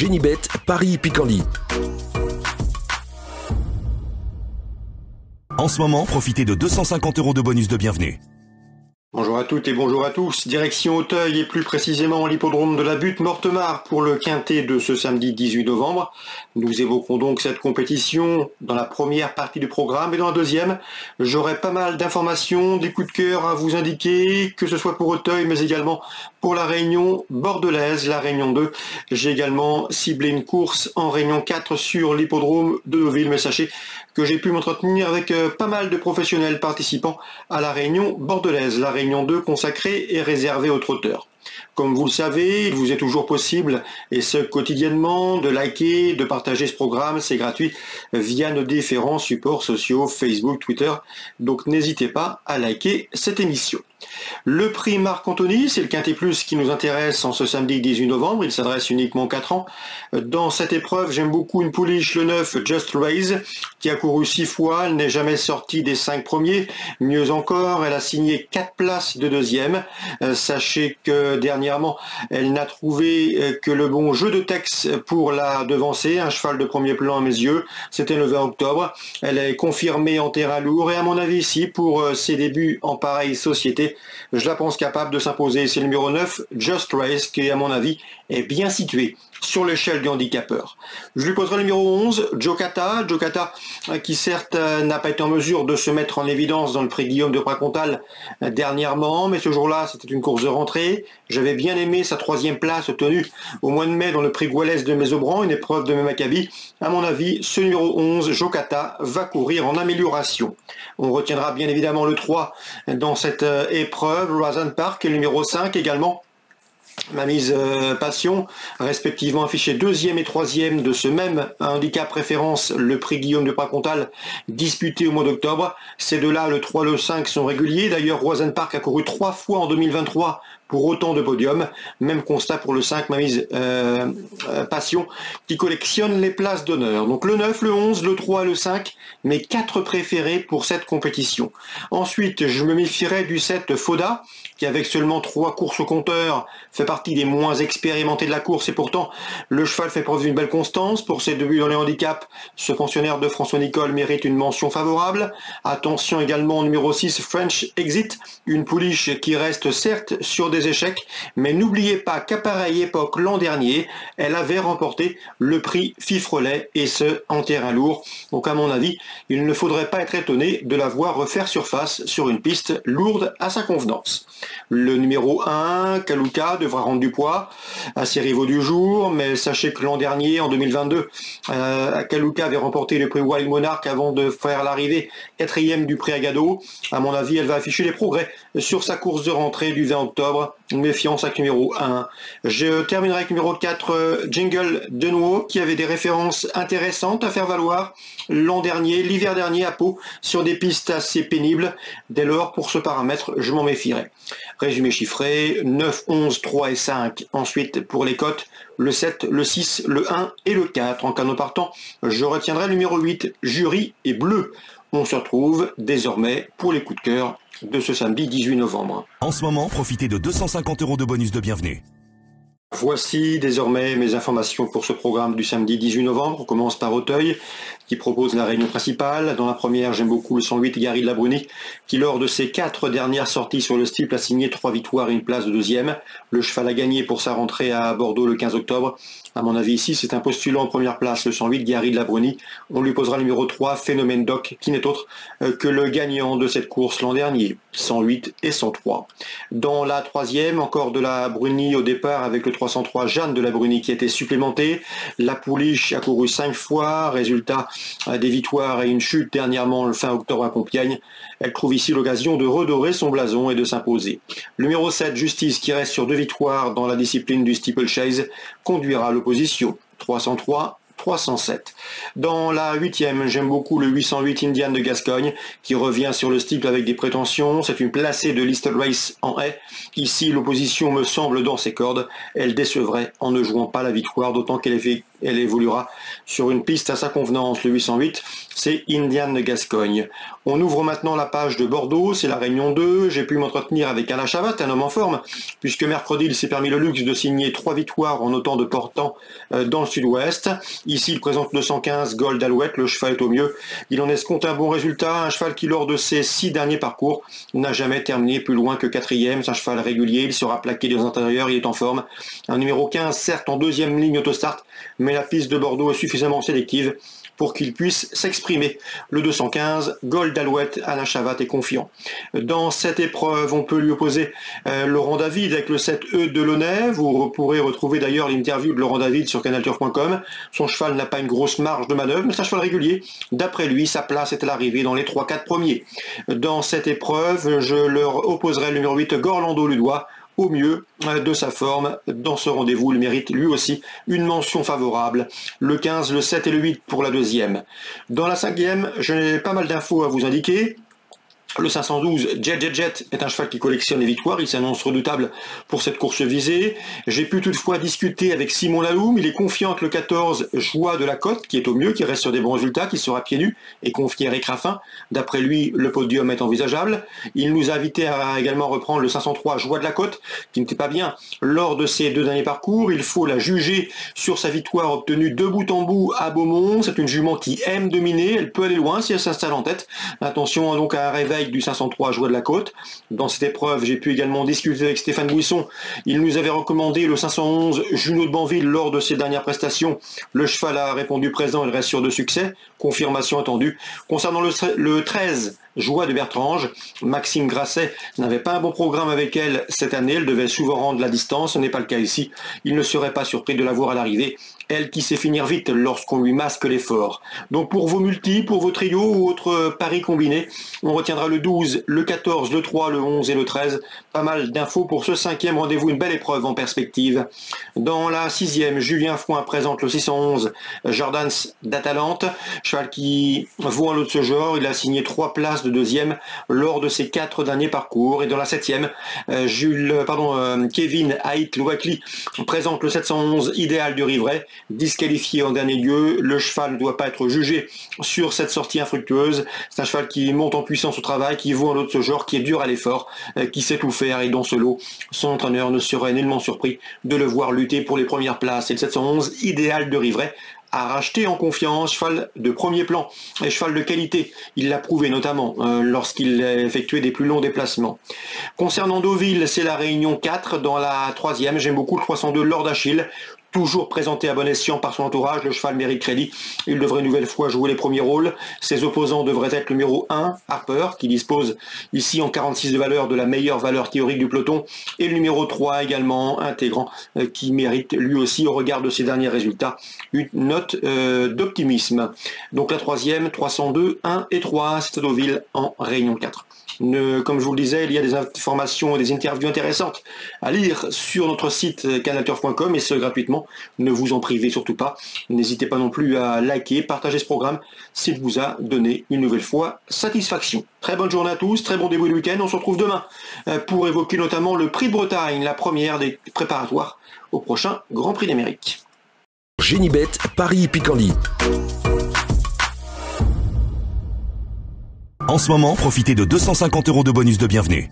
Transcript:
Génibet, Paris-Picanly. En ce moment, profitez de 250 € de bonus de bienvenue. Bonjour à toutes et bonjour à tous. Direction Auteuil et plus précisément l'hippodrome de la Butte-Mortemart pour le quintet de ce samedi 18 novembre. Nous évoquerons donc cette compétition dans la première partie du programme et dans la deuxième, j'aurai pas mal d'informations, des coups de cœur à vous indiquer, que ce soit pour Auteuil mais également pour la Réunion bordelaise, la Réunion 2. J'ai également ciblé une course en Réunion 4 sur l'hippodrome de Deauville, mais sachez que j'ai pu m'entretenir avec pas mal de professionnels participants à la Réunion bordelaise, la Réunion 2 consacrée et réservée aux trotteurs. Comme vous le savez, il vous est toujours possible, et ce quotidiennement, de liker, de partager ce programme, c'est gratuit, via nos différents supports sociaux, Facebook, Twitter, donc n'hésitez pas à liker cette émission. Le prix Marc-Anthony, c'est le Quintet Plus qui nous intéresse en ce samedi 18 novembre, il s'adresse uniquement aux 4 ans. Dans cette épreuve, j'aime beaucoup une pouliche, le 9, Just Raise, qui a couru 6 fois, elle n'est jamais sortie des 5 premiers. Mieux encore, elle a signé 4 places de deuxième. Sachez que dernièrement, elle n'a trouvé que le bon jeu de texte pour la devancer, un cheval de premier plan à mes yeux, c'était le 20 octobre. Elle est confirmée en terrain lourd et à mon avis ici, pour ses débuts en pareille société, je la pense capable de s'imposer. C'est le numéro 9, Just Race, qui à mon avis est bien situé sur l'échelle du handicapeur. Je lui poserai le numéro 11, Jokata, qui certes n'a pas été en mesure de se mettre en évidence dans le prix Guillaume de Pracontal dernièrement, mais ce jour-là c'était une course de rentrée. J'avais bien aimé sa 3e place obtenue au mois de mai dans le prix Goualès de Mésobran, une épreuve de Maccabi. À mon avis, ce numéro 11, Jokata, va courir en amélioration. On retiendra bien évidemment le 3 dans cette épreuve, Roisin Park, et le numéro 5 également. Ma mise passion, respectivement affichée 2e et 3e de ce même handicap référence, le prix Guillaume de Pracontal, disputé au mois d'octobre. Ces deux-là, le 3 et le 5, sont réguliers. D'ailleurs, Roisin Park a couru 3 fois en 2023 pour autant de podiums. Même constat pour le 5, ma mise passion, qui collectionne les places d'honneur. Donc le 9, le 11, le 3 et le 5, mes 4 préférés pour cette compétition. Ensuite, je me méfierai du 7 Foda, qui avec seulement 3 courses au compteur, fait partie des moins expérimentés de la course, et pourtant le cheval fait preuve d'une belle constance. Pour ses débuts dans les handicaps, ce pensionnaire de François Nicole mérite une mention favorable. Attention également au numéro 6, French Exit, une pouliche qui reste certes sur des échecs, mais n'oubliez pas qu'à pareille époque l'an dernier, elle avait remporté le prix Fifrelet, et ce en terrain lourd. Donc à mon avis, il ne faudrait pas être étonné de la voir refaire surface sur une piste lourde à sa convenance. Le numéro 1, Kaluka, devra rendre du poids à ses rivaux du jour, mais sachez que l'an dernier, en 2022, Kaluka avait remporté le prix Wild Monarch avant de faire l'arrivée 4e du prix Agado. À mon avis, elle va afficher les progrès sur sa course de rentrée du 20 octobre. Une méfiance avec numéro 1. Je terminerai avec numéro 4, Jingle Denouau, qui avait des références intéressantes à faire valoir l'an dernier, l'hiver dernier à Pau, sur des pistes assez pénibles. Dès lors, pour ce paramètre, je m'en méfierai. Résumé chiffré, 9, 11, 3 et 5. Ensuite, pour les cotes, le 7, le 6, le 1 et le 4. En canot partant, je retiendrai le numéro 8, Jury et Bleu. On se retrouve désormais pour les coups de cœur de ce samedi 18 novembre. En ce moment, profitez de 250 € de bonus de bienvenue. Voici désormais mes informations pour ce programme du samedi 18 novembre. On commence par Auteuil, qui propose la réunion principale. Dans la première, j'aime beaucoup le 108 Gary de la Bruni, qui lors de ses 4 dernières sorties sur le steeple a signé 3 victoires et une place de 2e. Le cheval a gagné pour sa rentrée à Bordeaux le 15 octobre. À mon avis ici, c'est un postulant en première place, le 108 Gary de la Bruni. On lui posera le numéro 3, Phénomène Doc, qui n'est autre que le gagnant de cette course l'an dernier, 108 et 103. Dans la troisième, encore de la Bruni au départ avec le 303, Jeanne de la Bruni qui a été supplémentée. La pouliche a couru 5 fois, résultat des victoires et une chute dernièrement le fin octobre à Compiègne. Elle trouve ici l'occasion de redorer son blason et de s'imposer. Le numéro 7, Justice, qui reste sur 2 victoires dans la discipline du steeplechase, conduira l'opposition. 303, 307. Dans la 8e, j'aime beaucoup le 808 Indian de Gascogne, qui revient sur le steeple avec des prétentions. C'est une placée de Listed Race en haie. Ici, l'opposition me semble dans ses cordes. Elle décevrait en ne jouant pas la victoire, d'autant elle évoluera sur une piste à sa convenance. Le 808, c'est Indian de Gascogne. On ouvre maintenant la page de Bordeaux, c'est la Réunion 2. J'ai pu m'entretenir avec Alain Chavat, un homme en forme, puisque mercredi, il s'est permis le luxe de signer 3 victoires en autant de portants dans le sud-ouest. Ici, il présente le 115 Gold Alouette, le cheval est au mieux. Il en escompte un bon résultat, un cheval qui, lors de ses 6 derniers parcours, n'a jamais terminé plus loin que 4e. C'est un cheval régulier, il sera plaqué des intérieurs, il est en forme. Un numéro 15, certes en 2e ligne autostart, mais la piste de Bordeaux est suffisamment sélective pour qu'il puisse s'exprimer. Le 215, Gold Alouette, Alain Chavat est confiant. Dans cette épreuve, on peut lui opposer Laurent David avec le 7E de Launay. Vous pourrez retrouver d'ailleurs l'interview de Laurent David sur canalturf.com. Son cheval n'a pas une grosse marge de manœuvre, mais c'est un cheval régulier. D'après lui, sa place est à l'arrivée dans les 3-4 premiers. Dans cette épreuve, je leur opposerai le numéro 8, Gorlando Ludois, au mieux de sa forme. Dans ce rendez-vous, il mérite lui aussi une mention favorable. Le 15, le 7 et le 8 pour la 2e. Dans la 5e, j'ai pas mal d'infos à vous indiquer. Le 512, Jet est un cheval qui collectionne les victoires, il s'annonce redoutable pour cette course visée. J'ai pu toutefois discuter avec Simon Laloum, il est confiant que le 14, Joie de la Côte, qui est au mieux, qui reste sur des bons résultats, qui sera pieds nus et confié à Eric Raffin. D'après lui, le podium est envisageable. Il nous a invité à également reprendre le 503, Joie de la Côte, qui n'était pas bien lors de ses 2 derniers parcours. Il faut la juger sur sa victoire obtenue de bout en bout à Beaumont. C'est une jument qui aime dominer, elle peut aller loin si elle s'installe en tête. Attention donc à un réveil du 503 Joie de la Côte. Dans cette épreuve, j'ai pu également discuter avec Stéphane Bouisson. Il nous avait recommandé le 511 Junot de Banville lors de ses dernières prestations. Le cheval a répondu présent, il reste sûr de succès. Confirmation attendue. Concernant le 13, Joie de Bertrange, Maxime Grasset n'avait pas un bon programme avec elle cette année, elle devait souvent rendre la distance, ce n'est pas le cas ici. Il ne serait pas surpris de la voir à l'arrivée, elle qui sait finir vite lorsqu'on lui masque l'effort. Donc pour vos multis, pour vos trios ou autres paris combinés, on retiendra le 12, le 14, le 3, le 11 et le 13. Pas mal d'infos pour ce 5e rendez-vous, une belle épreuve en perspective. Dans la 6e, Julien Fouin présente le 611 Jordans d'Atalante, cheval qui vaut un lot de ce genre, il a signé 3 places de 2e lors de ses 4 derniers parcours. Et dans la 7e, Kevin Haït Louakli présente le 711 Idéal du Rivray, disqualifié en dernier lieu. Le cheval ne doit pas être jugé sur cette sortie infructueuse. C'est un cheval qui monte en puissance au travail, qui vaut un lot de ce genre, qui est dur à l'effort, qui sait tout faire, et dans ce lot, son entraîneur ne serait nullement surpris de le voir lutter pour les premières places. Et le 711 Idéal de Rivray à racheter en confiance, cheval de premier plan et cheval de qualité. Il l'a prouvé notamment lorsqu'il a effectué des plus longs déplacements. Concernant Deauville, c'est la Réunion 4. Dans la 3e, j'aime beaucoup le 302 Lord Achille. Toujours présenté à bon escient par son entourage, le cheval mérite crédit. Il devrait une nouvelle fois jouer les premiers rôles. Ses opposants devraient être le numéro 1, Harper, qui dispose ici en 46 de valeur de la meilleure valeur théorique du peloton, et le numéro 3 également, Intégrant, qui mérite lui aussi, au regard de ses derniers résultats, une note d'optimisme. Donc la 3e, 302, 1 et 3, c'est à Deauville en Réunion 4. Comme je vous le disais, il y a des informations et des interviews intéressantes à lire sur notre site canalturf.com, et ce gratuitement. Ne vous en privez surtout pas. N'hésitez pas non plus à liker, partager ce programme s'il vous a donné une nouvelle fois satisfaction. Très bonne journée à tous, très bon début de week-end. On se retrouve demain pour évoquer notamment le Prix de Bretagne, la première des préparatoires au prochain Grand Prix d'Amérique. Génibet, Paris Picardie. En ce moment, profitez de 250 € de bonus de bienvenue.